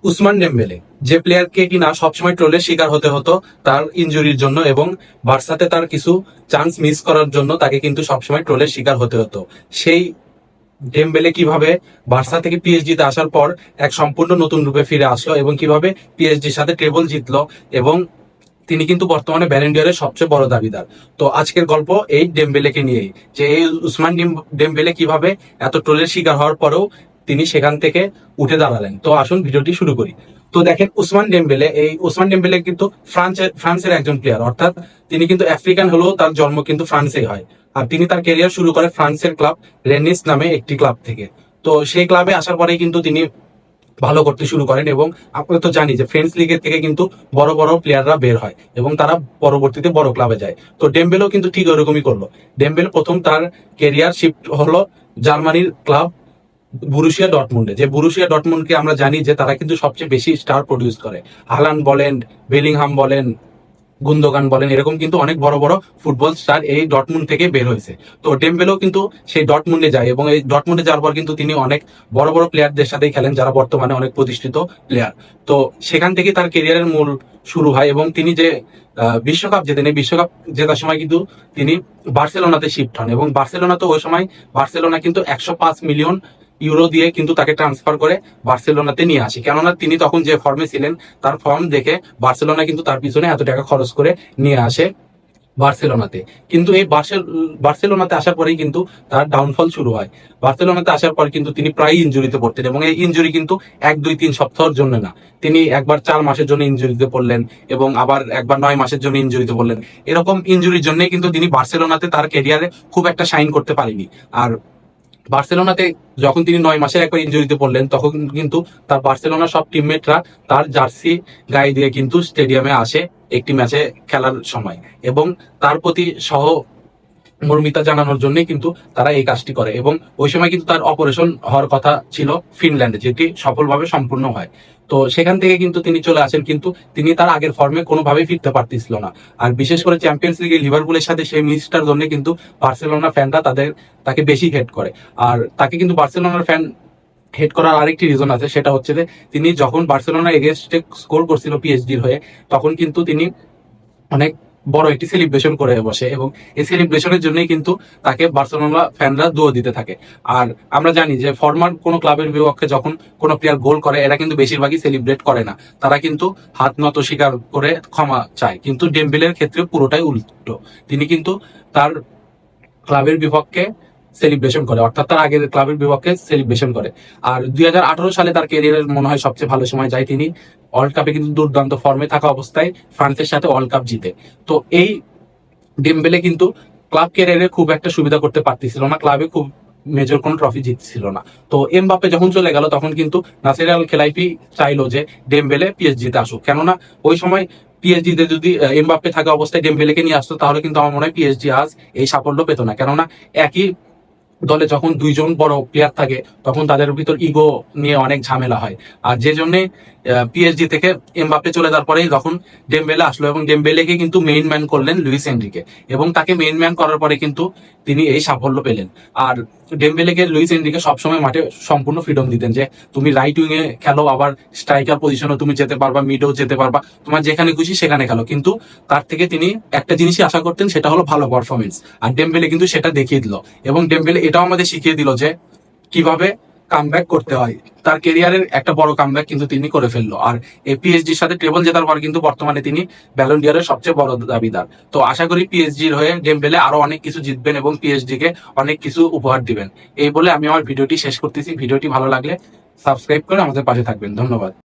Usman Dembélé, যে প্লেয়ারকে কিনা সবসময় ট্রোলের শিকার হতে হতো তার ইনজুরির জন্য এবং বার্সাতে তার কিছু চান্স মিস করার জন্য তাকে কিন্তু সবসময় ট্রোলের শিকার হতে হতো। সেই ডেমবেলে কিভাবে বার্সা থেকে পিএসজি তে আসার পর এক সম্পূর্ণ নতুন রূপে ফিরে আসলো এবং কিভাবে পিএসজির সাথে ট্রেবল জিতলো, এবং তিনি কিন্তু বর্তমানে ব্যালেন্ডিয়রের সবচেয়ে বড় দাবিদার। তো আজকের গল্প এই ডেমবেলেকে নিয়েই, যে এই উসমান ডেমবেলে কিভাবে এত ট্রোলের শিকার হওয়ার পরেও তিনি সেখান থেকে উঠে দাঁড়ালেন। তো আসুন ভিডিওটি শুরু করি। তো দেখেন, উসমান ডেমবেলে কিন্তু ফ্রান্সের একজন প্লেয়ার, অর্থাৎ তিনি কিন্তু আফ্রিকান হলেও তার জন্ম কিন্তু ফ্রান্সেই হয়। আর তিনি তার ক্যারিয়ার শুরু করে ফ্রান্সের ক্লাব রেনিস নামে একটি ক্লাব থেকে। তো সেই ক্লাবে আসার পরেই কিন্তু তিনি ভালো করতে শুরু করেন, এবং আমরা তো জানি যে ফ্রেঞ্চ লিগের থেকে কিন্তু বড় বড় প্লেয়াররা বের হয় এবং তারা পরবর্তীতে বড় ক্লাবে যায়। তো ডেমবেলেও কিন্তু ঠিক ওরকমই করলো। ডেমবেলে প্রথম তার কেরিয়ার শিফট হলো জার্মানির ক্লাব বুরুশিয়া ডর্টমুন্ডে, যে বুরুশিয়া ডর্টমুন্ডকে আমরা জানি যে তারা কিন্তু সবচেয়ে বেশি স্টার প্রডিউস করে। হালান্ড বলেন, বেলিংহাম বলেন, গুন্দোগান বলেন, এরকম কিন্তু অনেক বড় বড় ফুটবল স্টার এই ডটমুন্ড থেকে বের হয়েছে। তো ডেমবেলেও কিন্তু সেই ডটমুন্ডে যায়, এবং এই ডটমুন্ডে যাওয়ার পর কিন্তু তিনি অনেক বড় বড় প্লেয়ারদের সাথেই খেলেন যারা বর্তমানে অনেক প্রতিষ্ঠিত প্লেয়ার। তো সেখান থেকে তার কেরিয়ারের মূল শুরু হয়, এবং তিনি যে বিশ্বকাপ জেতেন, এই বিশ্বকাপ জেতার সময় কিন্তু তিনি বার্সেলোনাতে শিফট হন, এবং বার্সেলোনা তো ওই সময় বার্সেলোনা কিন্তু 105 মিলিয়ন ইউরো দিয়ে কিন্তু তাকে ট্রান্সফার করে বার্সেলোনাতে নিয়ে আসে, কেননা তিনি তখন যে ফর্মে ছিলেন তার ফর্ম দেখে বার্সেলোনা কিন্তু তার পিছনে এত টাকা খরচ করে নিয়ে আসে বার্সেলোনাতে। কিন্তু এই বার্সেলোনাতে আসার পরেই কিন্তু তার ডাউনফল শুরু হয়। বার্সেলোনাতে আসার পর কিন্তু তিনি প্রায় ইনজুরিতে পড়তেন, এবং এই ইনজুরি কিন্তু 1 2 3 সপ্তাহের জন্য না, তিনি একবার 4 মাসের জন্য ইনজুরিতে পড়লেন, এবং আবার একবার 9 মাসের জন্য ইনজুরিতে পড়লেন। এরকম ইনজুরির জন্যই কিন্তু তিনি বার্সেলোনাতে তার ক্যারিয়ারে খুব একটা শাইন করতে পারেনি। আর বার্সেলোনাতে যখন তিনি 9 মাসের একবার ইনজুরিতে পড়লেন, তখন কিন্তু তার বার্সেলোনার সব টিমমেটরা তার জার্সি গায়ে দিয়ে কিন্তু স্টেডিয়ামে আসে একটি ম্যাচে খেলার সময়, এবং তার প্রতি মর্মিতা জানানোর জন্য কিন্তু তারা এই কাজটি করে। এবং ওই সময় কিন্তু তার অপারেশন হওয়ার কথা ছিল ফিনল্যান্ডে, যেটি সফলভাবে সম্পূর্ণ হয়। তো সেখান থেকে কিন্তু তিনি চলে আসেন, কিন্তু তিনি তার আগের ফর্মে কোনোভাবেই ফিরতে পারতেছিল না। আর বিশেষ করে চ্যাম্পিয়ন্স লিগে লিভারপুলের সাথে সেই মিসটার জন্য কিন্তু বার্সেলোনা ফ্যানরা তাকে বেশি হেট করে। আর তাকে কিন্তু বার্সেলোনার ফ্যান হেড করার আরেকটি রিজন আছে, সেটা হচ্ছে যে তিনি যখন বার্সেলোনা এগেনস্টে স্কোর করছিল পিএসজির হয়ে, তখন কিন্তু তিনি অনেক বড় একটি সেলিব্রেশন করে বসে, এবং এই সেলিব্রেশনের জন্যই কিন্তু তাকে বার্সেলোনা ফ্যানরা দোয়া দিতে থাকে। আর আমরা জানি যে ফরমার কোনো ক্লাবের বিপক্ষে যখন কোনো প্লেয়ার গোল করে, এরা কিন্তু বেশিরভাগই সেলিব্রেট করে না, তারা কিন্তু হাত নত স্বীকার করে ক্ষমা চায়। কিন্তু ডেমবেলের ক্ষেত্রে পুরোটাই উল্টো, তিনি কিন্তু তার ক্লাবের বিপক্ষে সেলিব্রেশন করে, অর্থাৎ তার আগের ক্লাবের বিপক্ষে সেলিব্রেশন করে। আর 2018 সালে তার ক্যারিয়ারের মনে হয় সবচেয়ে ভালো সময় যায়, তিনি ওয়ার্ল্ড কাপে কিন্তু দুর্দান্ত ফর্মে থাকা অবস্থায় ফ্রান্সের সাথে ওয়ার্ল্ড কাপ জিতে। তো এই ডেমবেলে কিন্তু ক্লাব ক্যারিয়ারে খুব একটা সুবিধা করতে পারতেছিল না, ক্লাবে খুব মেজর কোনো ট্রফি জিতছিল না। তো এমবাপ্পে যখন চলে গেল, তখন কিন্তু নাসির আল খেলাইফি চাইলো যে ডেমবেলে পিএসজিতে আসুক, কেননা ওই সময় পিএসজিতে যদি এমবাপ্পে থাকা অবস্থায় ডেমবেলেকে নিয়ে আসতো, তাহলে কিন্তু আমার মনে হয় পিএসজি আজ এই সাফল্য পেত না, কেননা একই দলে যখন দুইজন বড় প্লেয়ার থাকে তখন তাদের ভিতর ইগো নিয়ে অনেক ঝামেলা হয়। আর যে জন্য পিএসজি থেকে এমবাপ্পে চলে যাওয়ার পরেই যখন ডেমবেলে আসলো, এবং ডেমবেলেকে কিন্তু মেইন ম্যান করলেন লুইস এনরিকে, এবং তাকে মেইন ম্যান করার পরে কিন্তু তিনি এই সাফল্য পেলেন। আর ডেমবেলেকে লুইস এনরিকে সবসময় মাঠে সম্পূর্ণ ফ্রিডম দিতেন, যে তুমি রাইট উইং এ খেলো, আবার স্ট্রাইকার পজিশনে তুমি যেতে পারবা, মিডেও যেতে পারবা, তোমার যেখানে খুশি সেখানে খেলো। কিন্তু তার থেকে তিনি একটা জিনিসই আশা করতেন, সেটা হলো ভালো পারফরমেন্স। আর ডেমবেলে কিন্তু সেটা দেখিয়ে দিল, এবং ডেমবেলে এটাও আমাদের শিখিয়ে দিল যে কিভাবে কামব্যাক করতে হয়। তার ক্যারিয়ারের একটা বড় কামব্যাক কিন্তু তিনি করে ফেললো। আর এই পিএসজির সাথে ট্রেবল জেতার পর কিন্তু বর্তমানে তিনি ব্যালন ডি'অরের সবচেয়ে বড় দাবিদার। তো আশা করি পিএসজির হয়ে ডেমবেলে আরো অনেক কিছু জিতবেন এবং পিএসজি কে অনেক কিছু উপহার দিবেন। এই বলে আমি আমার ভিডিওটি শেষ করতেছি। ভিডিওটি ভালো লাগলে সাবস্ক্রাইব করে আমাদের পাশে থাকবেন। ধন্যবাদ।